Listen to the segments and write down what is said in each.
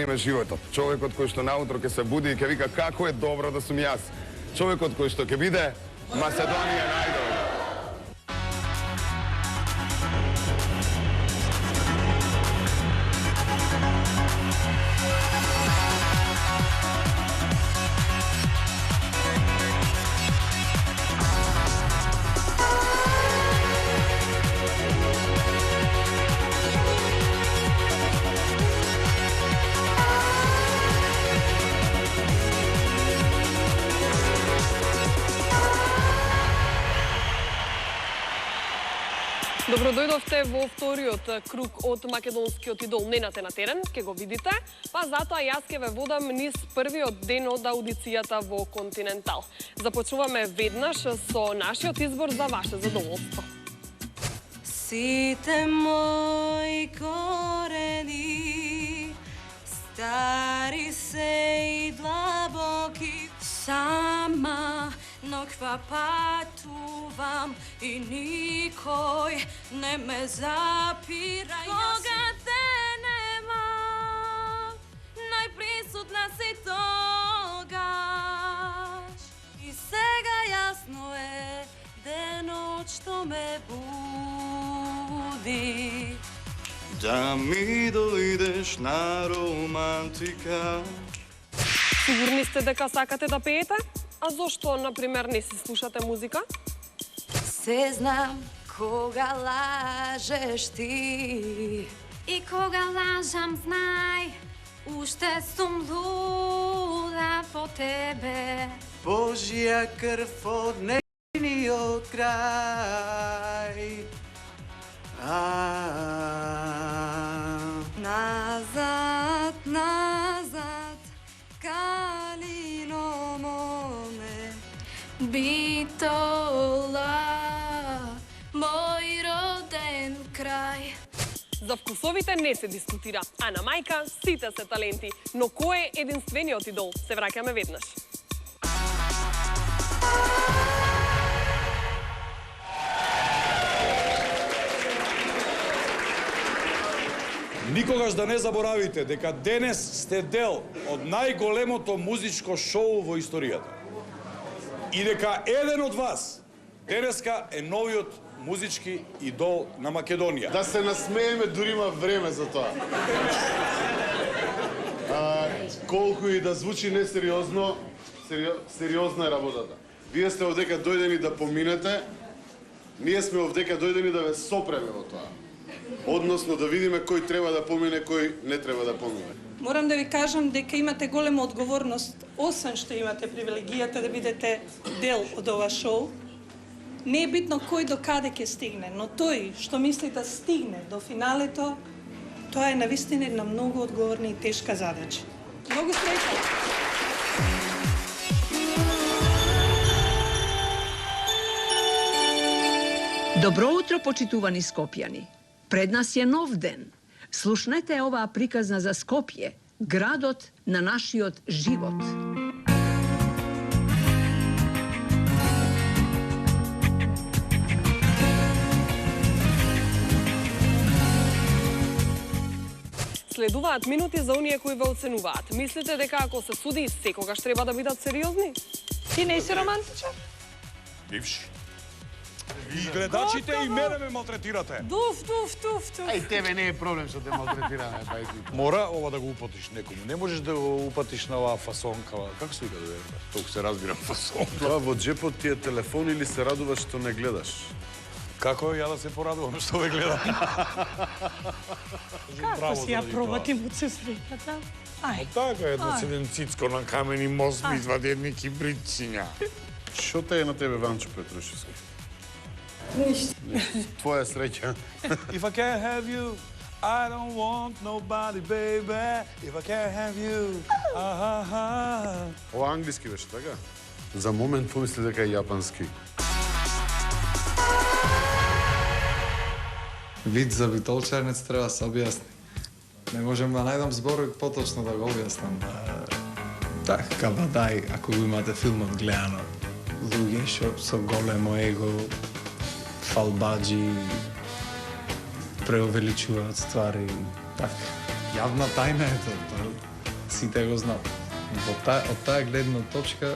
на животот. Човекот кој што наутро ќе се буди и ќе вика како е добро да сум јас. Човекот кој што ќе биде Македонија најдобро. Добродојдовте во вториот круг од македонскиот идол Ненате на терен, ке го видите, па затоа јас ке ве водам низ првиот ден од аудицијата во Континентал. Започнуваме веднаш со нашиот избор за ваше задоволство. Сите мои корени, стари се и длабоки, сама ноква патувам и никој не ме запира. Кога те нема, најприсутна си тогаш. И сега јасно е денот што ме буди. Да ми дојдеш на романтика. Сигурни сте дека сакате да пеете? А зошто, например, не си слушате музика? Се знам кога лажеш ти. И кога лажам, знај, уште сум луда по тебе. Божја крв од нежниот крај. Назад, назад, калино моме, Битола, мој роден крај. За вкусовите не се дискутира, а на мајка сите се таленти. Но кој е единствениот идол? Се враќаме веднаш. Никогаш да не заборавите дека денес сте дел од најголемото музичко шоу во историјата. И дека еден од вас денеска е новиот музички идол на Македонија. Да се насмееме, дури има време за тоа. Колку и да звучи несериозно, сериозна е работата. Вие сте овдека дојдени да поминете, ние сме овдека дојдени да ве сопреме во тоа. Односно да видиме кој треба да помине, кој не треба да помине. Морам да ви кажам дека имате голема одговорност, освен што имате привилегијата да бидете дел од ова шоу. Не е битно кој до каде ќе стигне, но тој што мисли да стигне до финалето, тоа е навистина една многу одговорна и тешка задача. Многу среќа! Добро утро, почитувани скопјани. Пред нас е нов ден. Слушнете оваа приказна за Скопје, градот на нашиот живот. Следуваат минути за оние кои ве оценуваат. Мислите дека ако се суди, секогаш треба да бидат сериозни? Ти не си романтичен? Бивши. И гледачите и мене ме малтретирате. Дуф. Ај, тебе не е проблем што те малтретираме, бајти. Мора ова да го упатиш некому. Не можеш да го упатиш на оваа фасонка. Како се вика да е? Толку се разбирам фасон. Тоа во джепот ти е телефон или се радуваш што не гледаш? Како ја да се порадувам што ве гледам? Како си ја пробати му се среќата? Ај. Така, едно седен цицко на камени мост ми извади едни кибричиња. Што те е на тебе, Ванчо Петрушевски? Ништо. Твоја среќа. If I can't have you, I don't want nobody, baby. If I can't have you, Ова англиски беше, така? За момент помисли дека е јапански. Вид за битолчарнец треба да се објасни. Не можам да најдам зборови поточно да го објаснам. Така, дај, ако го имате филмот гледано, луѓе што со големо его, фалбаджи, преувеличуваат ствари. Така, јавна тајна е тоа. сите го знам. Од таа гледна точка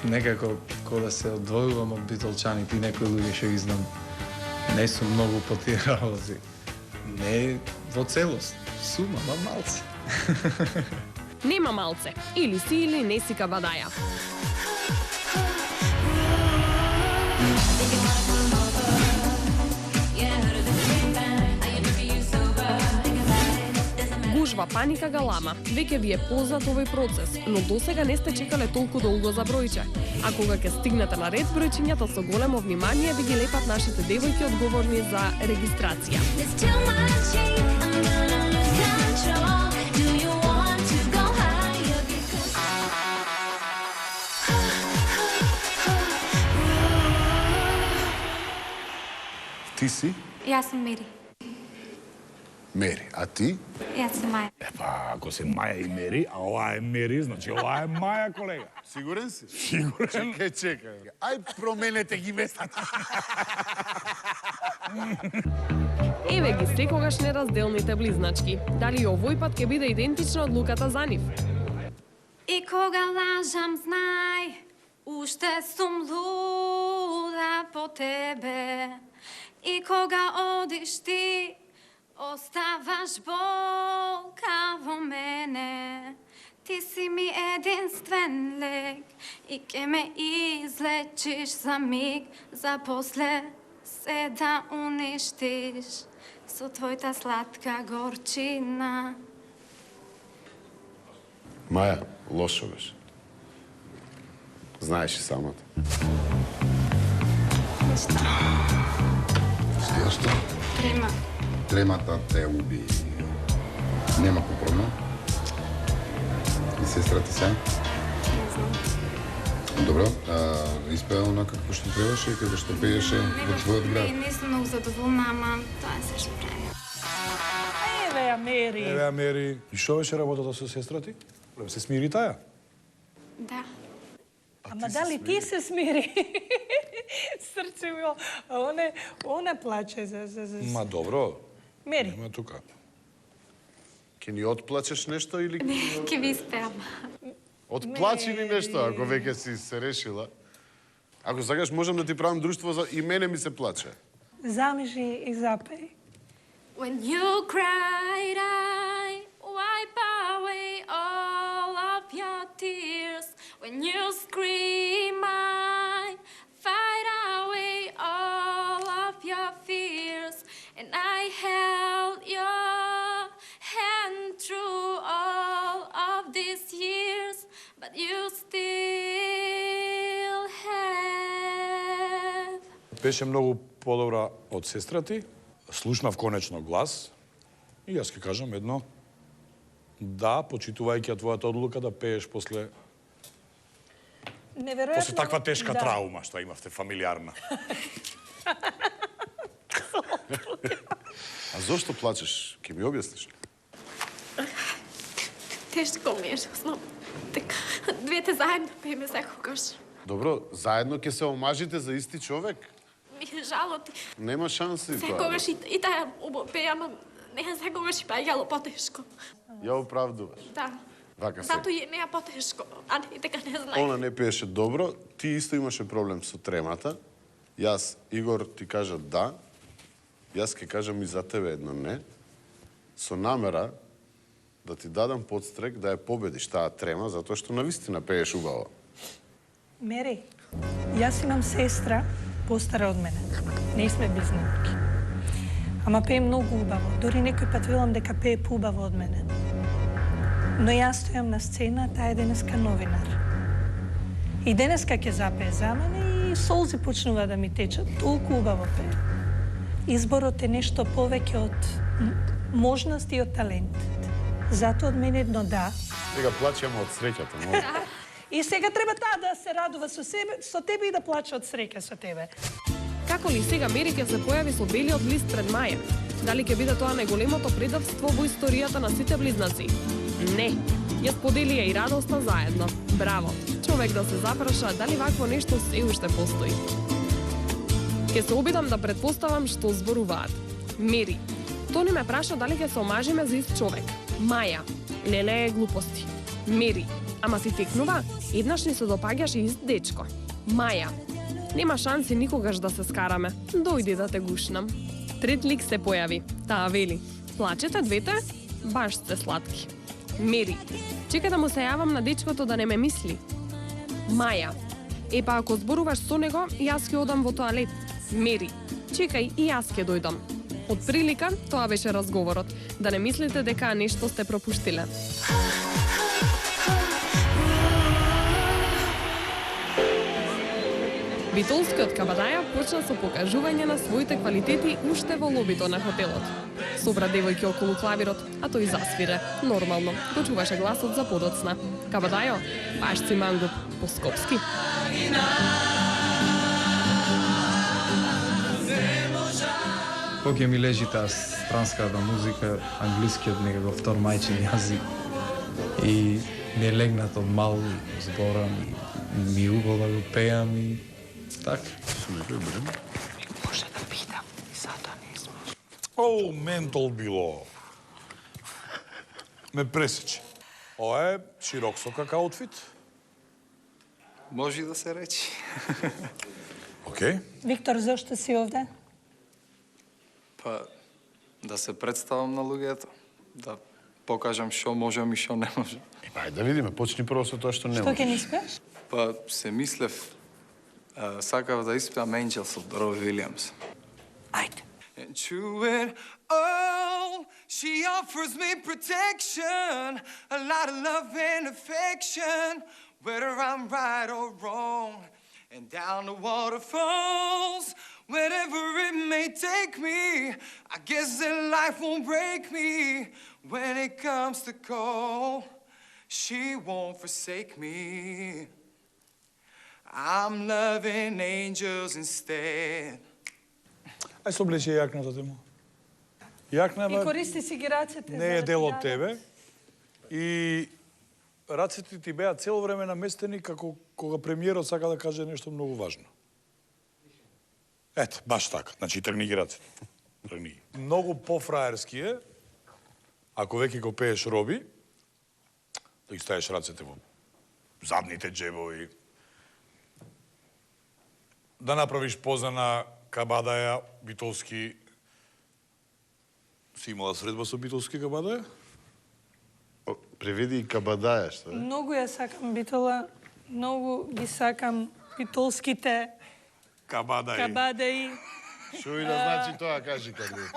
некако кога се одвојувам од битолчаните и некои луѓе што ги знам, не сум многу по тие работи. Не во целост, сум, ама малце. Нема малце. Или си или не си кабадаја. Гужва, паника, галама. Веќе ви е познат овој процес, но досега не сте чекале толку долго за бројче. А кога ќе стигнете на ред, бројчињата со големо внимание ви ги лепат нашите девојки одговорни за регистрација. Ти си? Јас сум Мери. Мери, а ти? Јас сум Маја. Епа, ако се Маја и Мери, а ова е Мери, значи ова е Маја, колега. Сигурен си? Сигурен. Чекај. Ај, променете ги местата. Еве ги секогаш неразделните близначки. Дали овој пат ќе биде идентична одлуката за нив? И кога лажам, знај, уште сум луда по тебе. И кога одиш ти, оставаш болка во мене. Ти си ми единствен лек и ке ме излечиш за миг, за после се да уништиш со твојата сладка горчина. Маја, лошо беше. Знаеш и самата. Што? Трема. Тремата те уби. Нема проблем. И сестра ти се? Не знам. Добро, испеа онака како што требаше и како што пееше во твојот град. Не сум многу задоволна, ама тоа е се што прави. Еве ја Мери. Еве ја Мери. И што беше работата со сестра ти? Се смири таја? Да. Ама дали ти се смири? Срце ми, она плаче за... Ма добро. Мери. Нема тука. Ке ни отплачеш нешто или... Ке ви спеам. Отплачи ни нешто, ако веќе си се решила. Ако сакаш, можам да ти правам друштво за... И мене ми се плаче. Замижи и запеј. When you cried, I wipe away all of your tears. When you scream, I fight away all of your fears. And I held your hand through all of these years, but you still have. Беше многу подобра од сестра ти. Слушнав конечно глас и јас ќе кажам едно да, почитувајќи твојата одлука да пееш после Неверојатно. таква тешка траума што имавте фамилиарна. А зошто плачеш? Ке ми објасниш? Тешко ми е што знам. Дека двете заедно пееме секогаш. Добро, заедно ќе се омажите за исти човек. Ми е жало ти. Нема шанси тоа. Секогаш и таа пее, ама не секогаш и паѓало потешко. Ја оправдуваш. Да. Вака се. Зато и неа потешко, а не дека не знај. Она не пееше добро, ти исто имаше проблем со тремата. Јас, Игор, ти кажа да. Јас ќе кажам и за тебе едно не. Со намера да ти дадам подстрек да ја победиш таа трема, затоа што навистина пееш убаво. Мери, јас имам сестра, постара од мене. Не сме близнаци. Ама пее многу убаво. Дори некој пат велам дека пее поубаво од мене. Но јас стојам на сцена, таа е денеска новинар. И денеска ќе запее за мене и солзи почнува да ми течат. Толку убаво пее. Изборот е нешто повеќе од можност и од талент. Зато од мене едно да. Сега плачеме од среќата, може. И сега треба таа да се радува со тебе и да плаче од среќа со тебе. Како ли сега Мери ќе се појави со белиот лист пред Маја? Дали ќе биде тоа најголемото предавство во историјата на сите близнаци? Не. Ја споделија и радоста заедно. Браво. Човек да се запраша дали вакво нешто се уште постои. Ке се обидам да предпоставам што зборуваат. Мери. Тони ме праша дали ќе се омажиме за ист човек. Маја. Леле е глупости. Мери, ама си текнува, еднаш ни се допаѓаше ист дечко. Маја. Нема шанси никогаш да се скараме. Дојди да те гушнам. Трет лик се појави. Таа вели: плачете двете? Баш сте сладки. Мери. Чека да му се јавам на дечкото да не ме мисли. Маја. Епа ако зборуваш со него, јас ќе одам во тоалет. Мери. Чекај и јас ќе дојдам. Од прилика, тоа беше разговорот. Да не мислите дека нешто сте пропуштиле. Битолскиот Кабадаја почна со покажување на своите квалитети уште во лобито на хотелот. Собра девојки околу клавирот, а тој засвире. Нормално, го чуваше гласот за подоцна. Кабадајо, баш си мангуп, по-скопски. Кој ми лежи таа странската музика, англискиот некако втор мајчин јазик. И ми е легнат од мал, зборам, ми убаво да го пеам и така. Може да питам, затоа не сме. Оу, ментол било. Ме пресече. Ова е широк со кака аутфит. Може да се речи. Окей. Виктор, зашто си овде? Па, да се представам на луѓето, да покажам што можам и што не можам. Ајде да видиме, почни прво со тоа што не Што можеш. ќе ни спееш? Па, се мислев, сакав да испеам Angels од Роби Вилијамс. Ајде. And through it all, she offers me protection, a lot of love and affection, whether I'm right or wrong. And down the waterfalls, wherever it may take me, I guess that life won't break me. When it comes to call, she won't forsake me. I'm loving angels instead. Ај се облече јакната тема. Јакнава И користи си ги рацете. не е за дел од да тебе. И рацете ти беа цело време наместени како кога премиерот сака да каже нешто многу важно. Ето, баш така. Значи, тргни ги рацете. Тргни ги. Многу пофраерски е, ако веќе го пееш Роби, да ги ставиш рацете во задните джебови, да направиш поза на Кабадаја, Битолски. Си имала средба со Битолски Кабадаја? Преведи и Кабадаја, што е? Многу ја сакам Битола, многу ги сакам битолските кабадаи. Што и да значи тоа, кажи како е.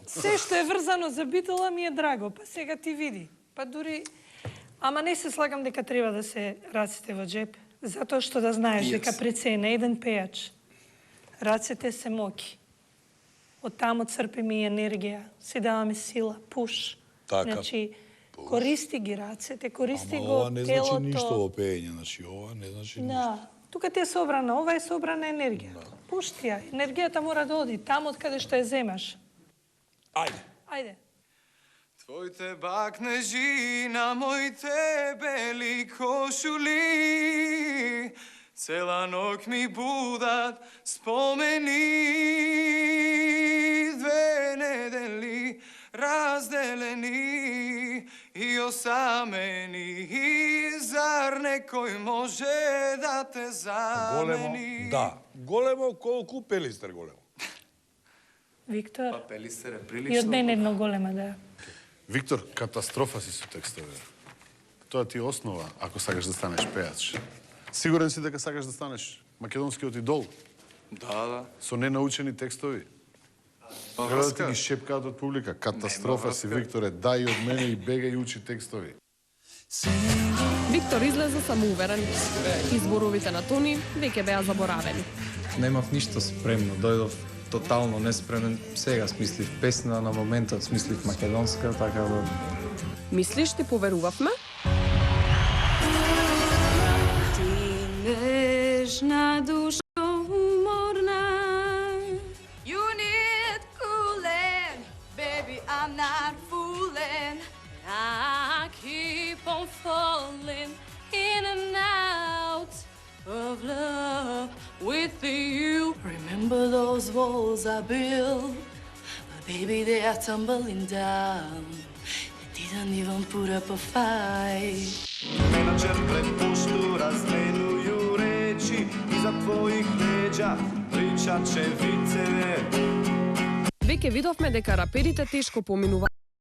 Се што е врзано за Битола ми е драго, па сега ти види. Па дури... Ама не се слагам дека треба да се рацете во джеб, затоа што да знаеш дека пред се е на еден пејач. Рацете се моки. Од таму црпиме и енергија, си даваме сила, пуш. Така. Значи, користи ги рацете, користи Ама го ова не значи телото. ништо во пеење, значи ова не значи ништо. Да. Тука ти е собрана, ова е собрана енергија. Пушти ја, енергијата мора да оди таму од каде што ја земаш. Ајде. Ајде. Твоите бакнежи на моите бели кошули, цела ноќ ми будат спомени. Две недели разделени и осамени, зар некој може да те замени? Големо, да. Големо колку Пелистер големо. Виктор, Па Пелистер е и од прилично. мене едно голема, да. Виктор, катастрофа си со текстове. Тоа ти е основа ако сакаш да станеш пејач. Сигурен си дека сакаш да станеш македонскиот идол Да. со ненаучени текстови? Треба да ти ги шепкаат од публика. Катастрофа си, Викторе, дај од мене и бега и учи текстови. Виктор излезе самоуверен. Изборовите на Тони веќе беа заборавени. Немав ништо спремно, дојдов тотално неспремен. Сега смислив песна, на моментот смислив македонска, така да... Мислиш, ти поверувавме? Ти нежна душа уморна. You need cooling, baby, I'm not fooling. I keep on falling in and out of love with you. Remember those walls I built, but baby, they are tumbling down. Did Idem pura pa faj. Menadžer pred poštu razmenuju reči, iza tvojih leđa pričat će vice. Веќе видовме дека раперите тешко поминуваат